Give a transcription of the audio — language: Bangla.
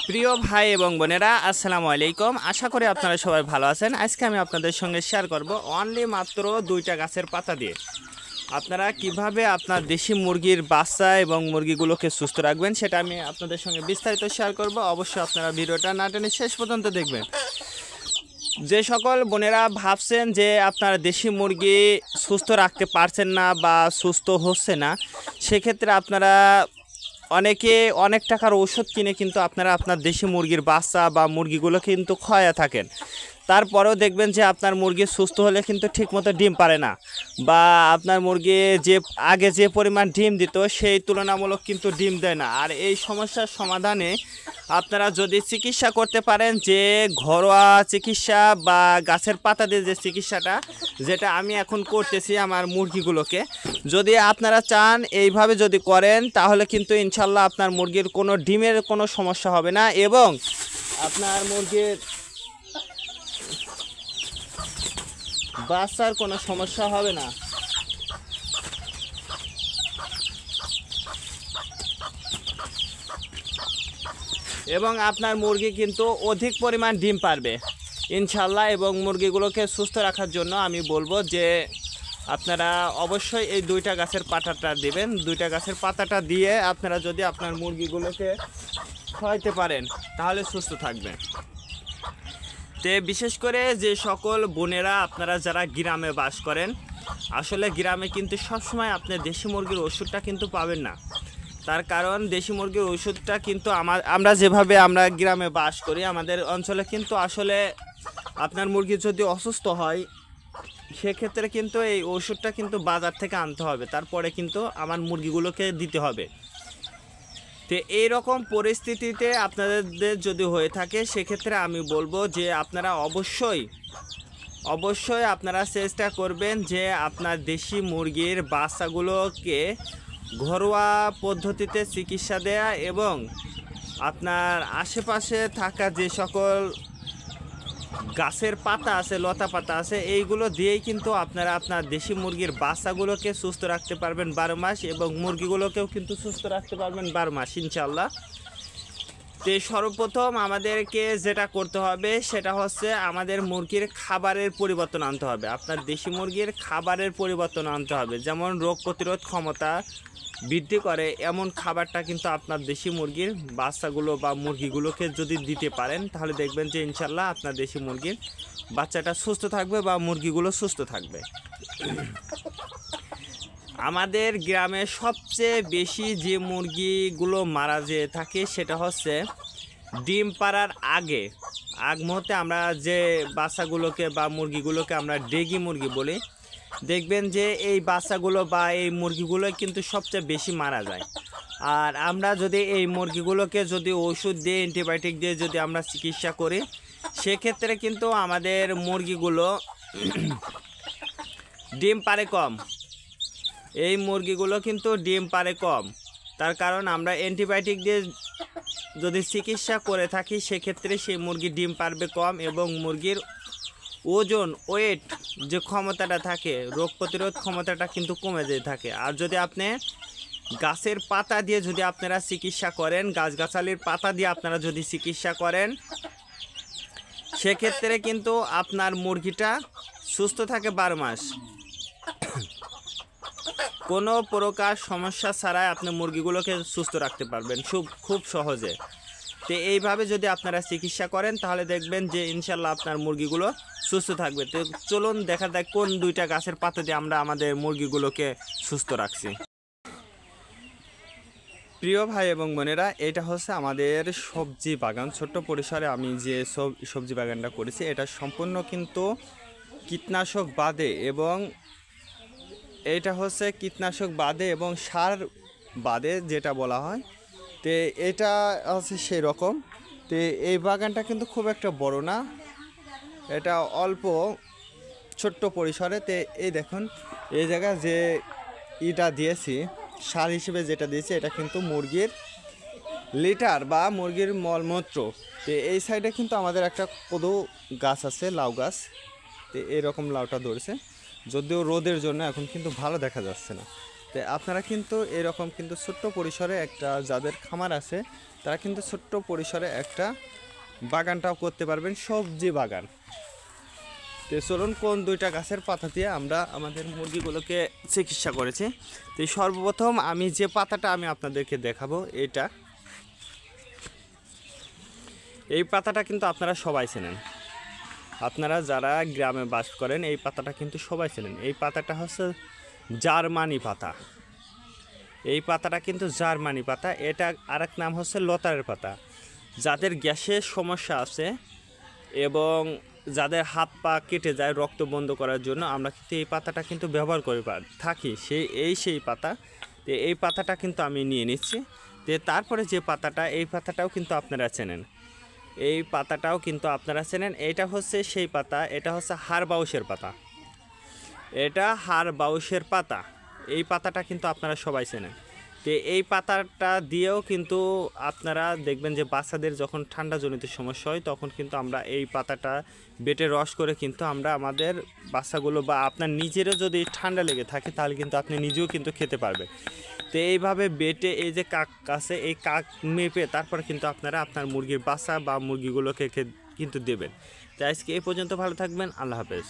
প্রিয় ভাই এবং বোনেরা, আসসালামু আলাইকুম। আশা করি আপনারা সবাই ভালো আছেন। আজকে আমি আপনাদের সঙ্গে শেয়ার করব অনলি মাত্র 2টা গাছের পাতা দিয়ে আপনারা কিভাবে আপনার দেশি মুরগির বাচ্চা এবং মুরগিগুলোকে সুস্থ রাখবেন, সেটা আমি আপনাদের সঙ্গে বিস্তারিত শেয়ার করব। অবশ্যই আপনারা ভিডিওটা না টেনে শেষ পর্যন্ত দেখবেন। যে সকল বোনেরা ভাবছেন যে আপনারা দেশি মুরগি সুস্থ রাখতে পারছেন না বা সুস্থ হচ্ছে না, সেক্ষেত্রে আপনারা অনেকে অনেক টাকার ওষুধ কিনে কিন্তু আপনারা আপনার দেশি মুরগির বাচ্চা বা মুরগিগুলো কিন্তু খাওয়া থাকেন। তারপরেও দেখবেন যে আপনার মুরগি সুস্থ হলে কিন্তু ঠিকমতো ডিম পারে না, বা আপনার মুরগি যে আগে যে পরিমাণ ডিম দিত সেই তুলনামূলক কিন্তু ডিম দেয় না। আর এই সমস্যার সমাধানে আপনারা যদি চিকিৎসা করতে পারেন, যে ঘরোয়া চিকিৎসা বা গাছের পাতা দিয়ে যে চিকিৎসাটা, যেটা আমি এখন করতেছি আমার মুরগিগুলোকে, যদি আপনারা চান এইভাবে যদি করেন, তাহলে কিন্তু ইনশাল্লাহ আপনার মুরগির কোনো ডিমের কোনো সমস্যা হবে না এবং আপনার মুরগির বাচ্চার কোনো সমস্যা হবে না। এবং আপনার মুরগি কিন্তু অধিক পরিমাণ ডিম পারবে ইনশাল্লাহ। এবং মুরগিগুলোকে সুস্থ রাখার জন্য আমি বলবো যে আপনারা অবশ্যই এই 2টা গাছের পাতাটা দিবেন। 2টা গাছের পাতাটা দিয়ে আপনারা যদি আপনার মুরগিগুলোকে খাওয়াইতে পারেন, তাহলে সুস্থ থাকবেন। তে বিশেষ করে যে সকল বোনেরা আপনারা যারা গ্রামে বাস করেন, আসলে গ্রামে কিন্তু সবসময় আপনি দেশি মুরগির ওষুধটা কিন্তু পাবেন না। তার কারণ দেশি মুরগির ওষুধটা কিন্তু আমরা যেভাবে আমরা গ্রামে বাস করি, আমাদের অঞ্চলে কিন্তু আসলে আপনার মুরগি যদি অসুস্থ হয়, সেক্ষেত্রে কিন্তু এই ওষুধটা কিন্তু বাজার থেকে আনতে হবে, তারপরে কিন্তু আমার মুরগিগুলোকে দিতে হবে। তো এইরকম পরিস্থিতিতে আপনাদের যদি হয়ে থাকে, সেক্ষেত্রে আমি বলবো যে আপনারা অবশ্যই আপনারা চেষ্টা করবেন যে আপনার দেশি মুরগির বাচ্চাগুলোকে ঘরোয়া পদ্ধতিতে চিকিৎসা দেয়া এবং আপনার আশেপাশে থাকা যে সকল গাছের পাতা আছে, লতা পাতা আছে, এইগুলো দিয়েই কিন্তু আপনারা আপনার দেশি মুরগির বাচ্চাগুলোকে সুস্থ রাখতে পারবেন 12 মাস এবং মুরগিগুলোকেও কিন্তু সুস্থ রাখতে পারবেন 12 মাস ইনশাল্লাহ। তো সর্বপ্রথম আমাদেরকে যেটা করতে হবে সেটা হচ্ছে আমাদের মুরগির খাবারের পরিবর্তন আনতে হবে। আপনার দেশি মুরগির খাবারের পরিবর্তন আনতে হবে, যেমন রোগ প্রতিরোধ ক্ষমতা বৃদ্ধি করে এমন খাবারটা কিন্তু আপনার দেশি মুরগির বাচ্চাগুলো বা মুরগিগুলোকে যদি দিতে পারেন, তাহলে দেখবেন যে ইনশাল্লাহ আপনার দেশি মুরগির বাচ্চাটা সুস্থ থাকবে বা মুরগিগুলো সুস্থ থাকবে। আমাদের গ্রামে সবচেয়ে বেশি যে মুরগিগুলো মারা যেয়ে থাকে সেটা হচ্ছে ডিম পাড়ার আগ মুহূর্তে আমরা যে বাচ্চাগুলোকে বা মুরগিগুলোকে আমরা ডেগি মুরগি বলি, দেখবেন যে এই বাচ্চাগুলো বা এই মুরগিগুলো কিন্তু সবচেয়ে বেশি মারা যায়। আর আমরা যদি এই মুরগিগুলোকে যদি ওষুধ দিয়ে, অ্যান্টিবায়োটিক দিয়ে যদি আমরা চিকিৎসা করি, সেক্ষেত্রে কিন্তু আমাদের মুরগিগুলো ডিম পারে কম। এই মুরগিগুলো কিন্তু ডিম পারে কম, তার কারণ আমরা অ্যান্টিবায়োটিক দিয়ে যদি চিকিৎসা করে থাকি, সেক্ষেত্রে সেই মুরগি ডিম পারবে কম এবং মুরগির ওয়েট যে ক্ষমতাটা থাকে, রোগ প্রতিরোধ ক্ষমতাটা কিন্তু কমে যেতে থাকে। আর যদি আপনি গাছের পাতা দিয়ে যদি আপনারা চিকিৎসা করেন, গাছগাছালির পাতা দিয়ে আপনারা যদি চিকিৎসা করেন, সেক্ষেত্রে কিন্তু আপনার মুরগিটা সুস্থ থাকে 12 মাস, কোনো প্রকার সমস্যা ছাড়াই আপনি মুরগিগুলোকে সুস্থ রাখতে পারবেন খুব সহজে। তো এইভাবে যদি আপনারা চিকিৎসা করেন, তাহলে দেখবেন যে ইনশাল্লাহ আপনার মুরগিগুলো সুস্থ থাকবে। তো চলুন দেখা যাক কোন 2টা গাছের পাতা দিয়ে আমরা আমাদের মুরগিগুলোকে সুস্থ রাখছি। প্রিয় ভাই এবং বোনেরা, এটা হচ্ছে আমাদের সবজি বাগান। ছোট্ট পরিসরে আমি যে সবজি বাগানটা করেছি, এটা সম্পূর্ণ কিন্তু কীটনাশক বাদে এবং এটা হচ্ছে কীটনাশক বাদে এবং সার বাদে যেটা বলা হয়। তো এটা হচ্ছে সেই রকম। তো এই বাগানটা কিন্তু খুব একটা বড় না, এটা অল্প ছোট্ট পরিসরে। তো এই দেখুন, এই জায়গায় যে ইটা দিয়েছি, সার হিসেবে যেটা দিয়েছি, এটা কিন্তু মুরগির লিটার বা মুরগির মলমূত্র। তো এই সাইডে কিন্তু আমাদের একটা কদু গাছ আছে, লাউ গাছ। তো এরকম লাউটা ধরেছে, যদিও রোদের জন্য এখন কিন্তু ভালো দেখা যাচ্ছে না। তো আপনারা কিন্তু এরকম কিন্তু ছোট্ট পরিসরে একটা, যাদের খামার আছে তারা কিন্তু ছোট্ট পরিসরে একটা বাগানটাও করতে পারবেন, সবজি বাগান। তো চলুন কোন দুইটা গাছের পাতা দিয়ে আমরা আমাদের মুরগিগুলোকে চিকিৎসা করেছি। তো সর্বপ্রথম আমি যে পাতাটা আমি আপনাদেরকে দেখাবো, এই পাতাটা কিন্তু আপনারা সবাই চেনেন। আপনারা যারা গ্রামে বাস করেন এই পাতাটা কিন্তু সবাই চেনেন। এই পাতাটা হচ্ছে জার্মানি পাতা। এই পাতাটা কিন্তু জার্মানি পাতা। এটা আরেক নাম হচ্ছে লতারের পাতা। যাদের গ্যাসের সমস্যা আছে এবং যাদের হাত পা কেটে যায় রক্ত বন্ধ করার জন্য আমরা কিন্তু এই পাতাটা কিন্তু ব্যবহার করে থাকি, সেই পাতা। তো এই পাতাটা কিন্তু আমি নিয়ে নিচ্ছি। তো তারপরে যে পাতাটা, এই পাতাটাও কিন্তু আপনারা চেনেন। এই পাতাটাও কিন্তু আপনারা চেনেন। এটা হচ্ছে সেই পাতা, এটা হচ্ছে হাড়বাউসের পাতা। এটা হাড়বাউসের পাতা। এই পাতাটা কিন্তু আপনারা সবাই চেনেন। তো এই পাতাটা দিয়েও কিন্তু আপনারা দেখবেন যে বাচ্চাদের যখন ঠান্ডাজনিত সমস্যা হয় তখন কিন্তু আমরা এই পাতাটা বেটে রস করে কিন্তু আমরা আমাদের বাচ্চাগুলো বা আপনার নিজেরও যদি ঠান্ডা লেগে থাকে তাহলে কিন্তু আপনি নিজেও কিন্তু খেতে পারবেন। তো এইভাবে বেটে এই যে কাক আছে এই কাক মেপে তারপর কিন্তু আপনারা আপনার মুরগির বাচ্চা বা মুরগিগুলোকে কিন্তু দেবেন। তো আজকে এই পর্যন্ত, ভালো থাকবেন, আল্লাহ হাফেজ।